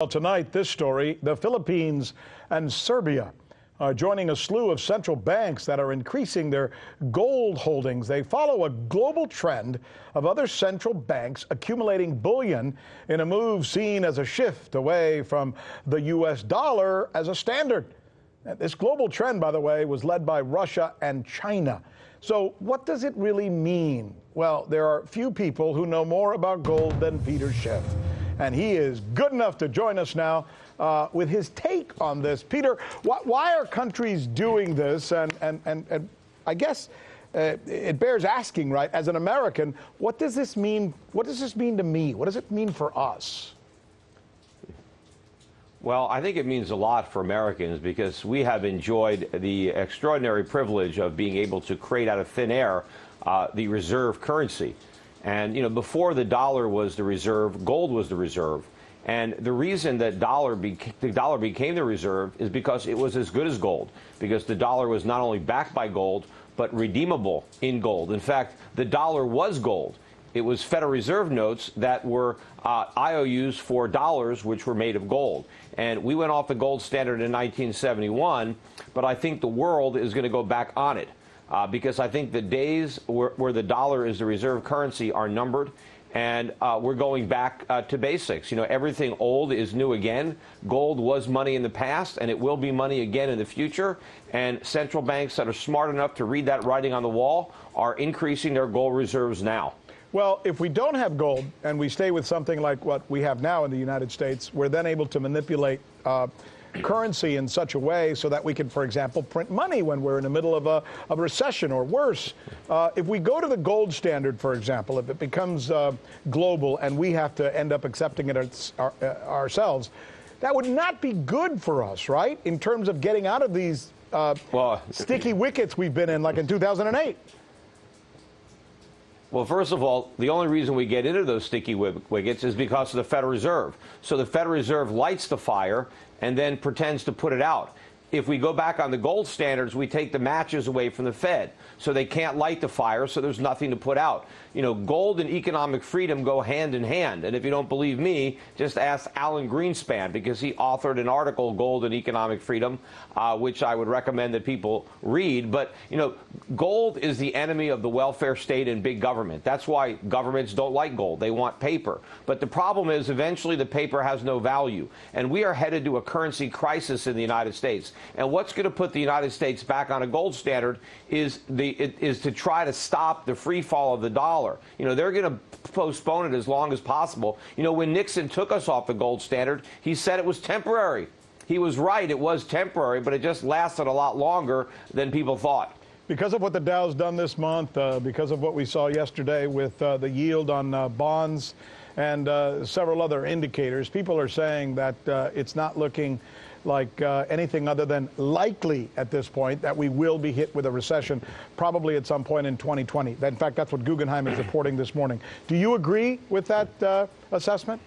Well, tonight, this story, the Philippines and Serbia are joining a slew of central banks that are increasing their gold holdings. They follow a global trend of other central banks accumulating bullion in a move seen as a shift away from the U.S. dollar as a standard. This global trend, by the way, was led by Russia and China. So what does it really mean? Well, there are few people who know more about gold than Peter Schiff. And he is good enough to join us now with his take on this. Peter, why are countries doing this? And I guess it bears asking, right? As an American, what does this mean? What does this mean to me? What does it mean for us? Well, I think it means a lot for Americans because we have enjoyed the extraordinary privilege of being able to create out of thin air the reserve currency. And, you know, before the dollar was the reserve, gold was the reserve. And the reason that the dollar became the reserve is because it was as good as gold, because the dollar was not only backed by gold, but redeemable in gold. In fact, the dollar was gold. It was Federal Reserve notes that were IOUs for dollars, which were made of gold. And we went off the gold standard in 1971, but I think the world is going to go back on it. Because I think the days where the dollar is the reserve currency are numbered, and we're going back to basics. You know, everything old is new again. Gold was money in the past, and it will be money again in the future. And central banks that are smart enough to read that writing on the wall are increasing their gold reserves now. Well, if we don't have gold and we stay with something like what we have now in the United States, we're then able to manipulate currency in such a way so that we can, for example, print money when we're in the middle of a recession or worse. If we go to the gold standard, for example, if it becomes global and we have to end up accepting it ourselves, that would not be good for us, right? In terms of getting out of these sticky wickets we've been in, like in 2008. Well, first of all, the only reason we get into those sticky wickets is because of the Federal Reserve. So the Federal Reserve lights the fire and then pretends to put it out. If we go back on the gold standards, we take the matches away from the Fed. So they can't light the fire, so there's nothing to put out. You know, gold and economic freedom go hand in hand. And if you don't believe me, just ask Alan Greenspan, because he authored an article, Gold and Economic Freedom, which I would recommend that people read. But, you know, gold is the enemy of the welfare state and big government. That's why governments don't like gold. They want paper. But the problem is eventually the paper has no value. And we are headed to a currency crisis in the United States. And what's going to put the United States back on a gold standard is to try to stop the free fall of the dollar. You know, they're going to postpone it as long as possible. You know, when Nixon took us off the gold standard, he said it was temporary. He was right. It was temporary, but it just lasted a lot longer than people thought. Because of what the Dow's done this month, because of what we saw yesterday with the yield on bonds and several other indicators, people are saying that it's not looking like anything other than likely at this point that we will be hit with a recession probably at some point in 2020. In fact, that's what Guggenheim is reporting this morning. Do you agree with that assessment?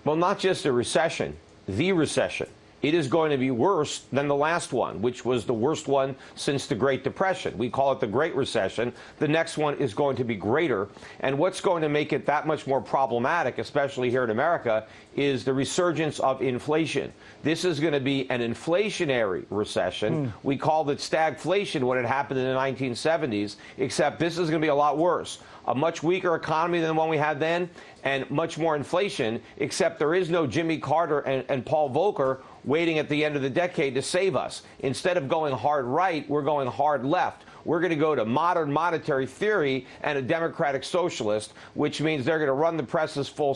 Well, not just a recession, the recession. It is going to be worse than the last one, which was the worst one since the Great Depression. We call it the Great Recession. The next one is going to be greater. And what's going to make it that much more problematic, especially here in America, is the resurgence of inflation. This is going to be an inflationary recession. We called it stagflation when it happened in the 1970s, except this is going to be a lot worse. A much weaker economy than the one we had then, and much more inflation, except there is no Jimmy Carter and Paul Volcker waiting at the end of the decade to save us. Instead of going hard right, we're going hard left. We're going to go to modern monetary theory and a democratic socialist, which means they're going to run the presses full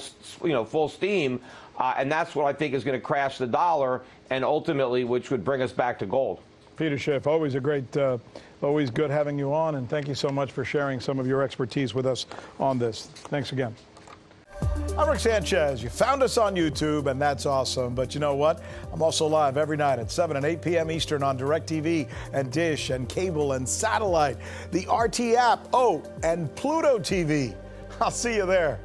steam, and that's what I think is going to crash the dollar, and ultimately, which would bring us back to gold. Peter Schiff, always a great, always good having you on, and thank you so much for sharing some of your expertise with us on this. Thanks again. I'm Rick Sanchez. You found us on YouTube, and that's awesome. But you know what? I'm also live every night at 7 and 8 p.m. Eastern on DirecTV and Dish and cable and satellite, the RT app, and Pluto TV. I'll see you there.